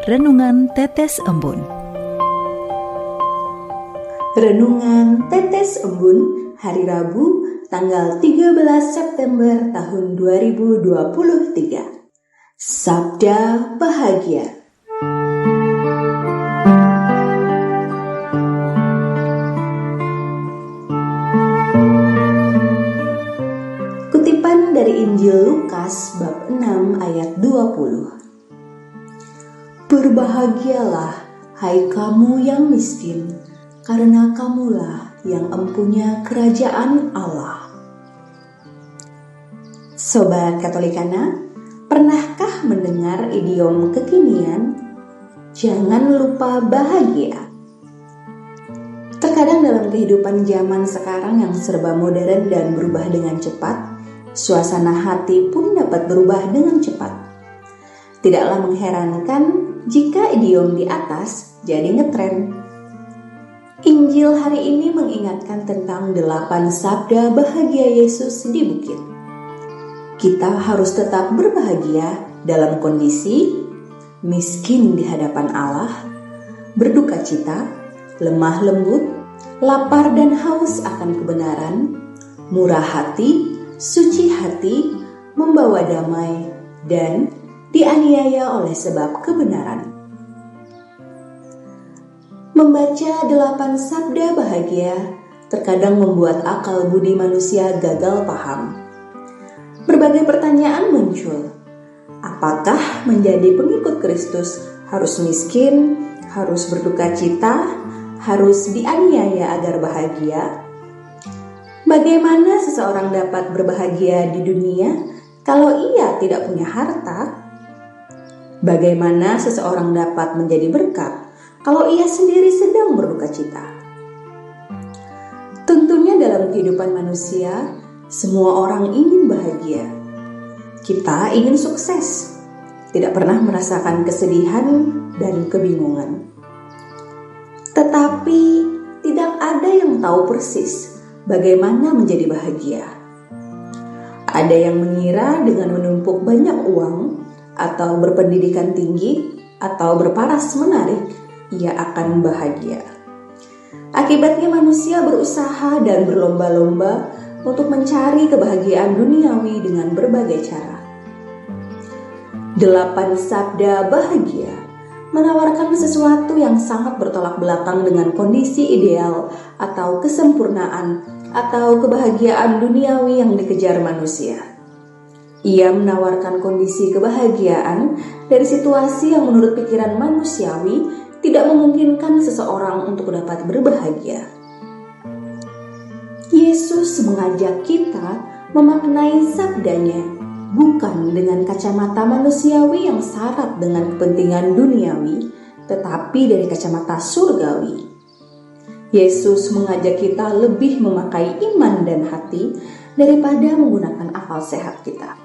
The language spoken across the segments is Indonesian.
Renungan Tetes Embun. Renungan Tetes Embun hari Rabu tanggal 13 September tahun 2023. Sabda Bahagia. Kutipan dari Injil Lukas bab 6 ayat 20. Berbahagialah, hai kamu yang miskin, karena kamulah yang empunya kerajaan Allah. Sobat Katolikana, pernahkah mendengar idiom kekinian, jangan lupa bahagia? Terkadang dalam kehidupan zaman sekarang yang serba modern dan berubah dengan cepat, suasana hati pun dapat berubah dengan cepat. Tidaklah mengherankan jika idiom di atas jadi ngetren. Injil hari ini mengingatkan tentang 8 sabda bahagia Yesus di bukit. Kita harus tetap berbahagia dalam kondisi miskin di hadapan Allah, berduka cita, lemah lembut, lapar dan haus akan kebenaran, murah hati, suci hati, membawa damai, dan dianiaya oleh sebab kebenaran. Membaca 8 sabda bahagia terkadang membuat akal budi manusia gagal paham. Berbagai pertanyaan muncul. Apakah menjadi pengikut Kristus harus miskin, harus berduka cita, harus dianiaya agar bahagia? Bagaimana seseorang dapat berbahagia di dunia kalau ia tidak punya harta? Bagaimana seseorang dapat menjadi berkat kalau ia sendiri sedang berduka cita? Tentunya dalam kehidupan manusia, semua orang ingin bahagia. Kita ingin sukses, tidak pernah merasakan kesedihan dan kebingungan. Tetapi tidak ada yang tahu persis bagaimana menjadi bahagia. Ada yang mengira dengan menumpuk banyak uang, atau berpendidikan tinggi, atau berparas menarik, ia akan bahagia. Akibatnya manusia berusaha dan berlomba-lomba untuk mencari kebahagiaan duniawi dengan berbagai cara. 8 sabda bahagia menawarkan sesuatu yang sangat bertolak belakang dengan kondisi ideal atau kesempurnaan atau kebahagiaan duniawi yang dikejar manusia. Ia menawarkan kondisi kebahagiaan dari situasi yang menurut pikiran manusiawi tidak memungkinkan seseorang untuk dapat berbahagia. Yesus mengajak kita memaknai sabdanya bukan dengan kacamata manusiawi yang syarat dengan kepentingan duniawi, tetapi dari kacamata surgawi. Yesus mengajak kita lebih memakai iman dan hati daripada menggunakan akal sehat kita.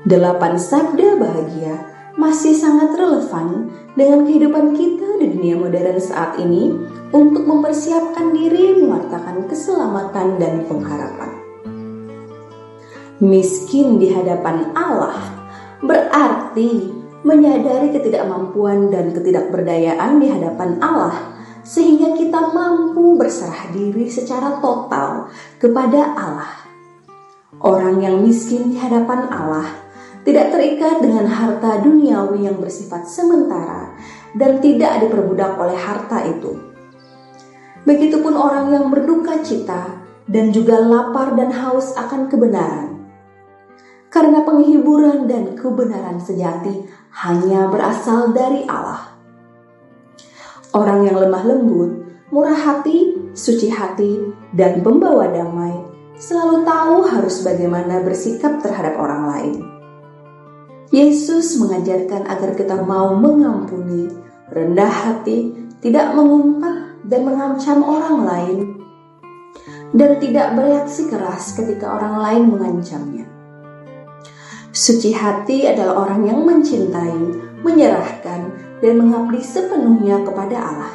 8 sabda bahagia masih sangat relevan dengan kehidupan kita di dunia modern saat ini untuk mempersiapkan diri mewartakan keselamatan dan pengharapan. Miskin di hadapan Allah berarti menyadari ketidakmampuan dan ketidakberdayaan di hadapan Allah, sehingga kita mampu berserah diri secara total kepada Allah. Orang yang miskin di hadapan Allah tidak terikat dengan harta duniawi yang bersifat sementara dan tidak diperbudak oleh harta itu. Begitupun orang yang berduka cita dan juga lapar dan haus akan kebenaran. Karena penghiburan dan kebenaran sejati hanya berasal dari Allah. Orang yang lemah lembut, murah hati, suci hati, dan pembawa damai selalu tahu harus bagaimana bersikap terhadap orang lain. Yesus mengajarkan agar kita mau mengampuni, rendah hati, tidak mengumpat dan mengancam orang lain, dan tidak bereaksi keras ketika orang lain mengancamnya. Suci hati adalah orang yang mencintai, menyerahkan, dan mengabdi sepenuhnya kepada Allah.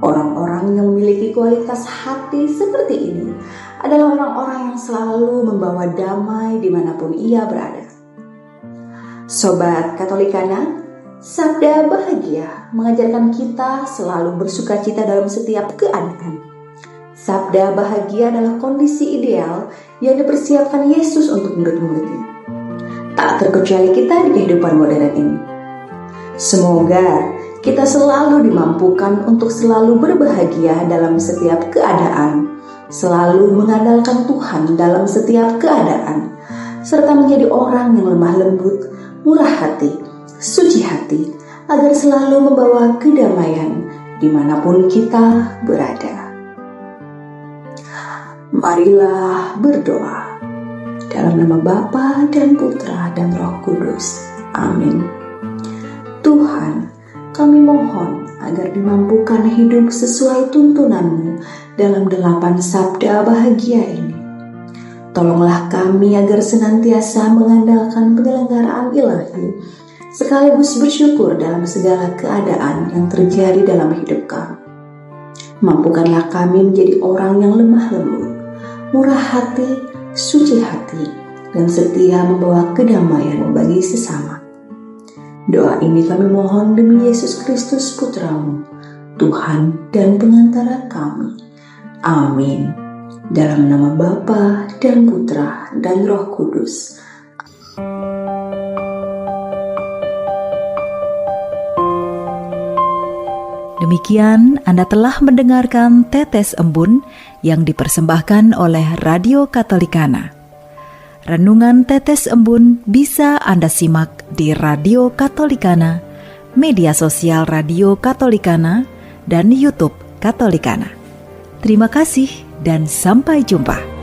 Orang-orang yang memiliki kualitas hati seperti ini adalah orang-orang yang selalu membawa damai dimanapun ia berada. Sobat Katolikana, Sabda bahagia mengajarkan kita selalu bersukacita dalam setiap keadaan. Sabda bahagia adalah kondisi ideal yang dipersiapkan Yesus untuk murid-muridnya. Tak terkecuali kita di kehidupan modern ini. Semoga kita selalu dimampukan untuk selalu berbahagia dalam setiap keadaan, selalu mengandalkan Tuhan dalam setiap keadaan, serta menjadi orang yang lemah lembut, murah hati, suci hati, agar selalu membawa kedamaian dimanapun kita berada. Marilah berdoa. Dalam nama Bapa dan Putra dan Roh Kudus. Amin. Tuhan, kami mohon agar dimampukan hidup sesuai tuntunan-Mu dalam 8 sabda bahagia ini. Tolonglah kami agar senantiasa mengandalkan penyelenggaraan ilahi, sekaligus bersyukur dalam segala keadaan yang terjadi dalam hidup kami. Mampukanlah kami menjadi orang yang lemah lembut, murah hati, suci hati, dan setia membawa kedamaian bagi sesama. Doa ini kami mohon demi Yesus Kristus Putra-Mu, Tuhan dan pengantara kami. Amin. Dalam nama Bapa dan Putra dan Roh Kudus. Demikian Anda telah mendengarkan Tetes Embun yang dipersembahkan oleh Radio Katolikana. Renungan Tetes Embun bisa Anda simak di Radio Katolikana, media sosial Radio Katolikana, dan YouTube Katolikana. Terima kasih dan sampai jumpa.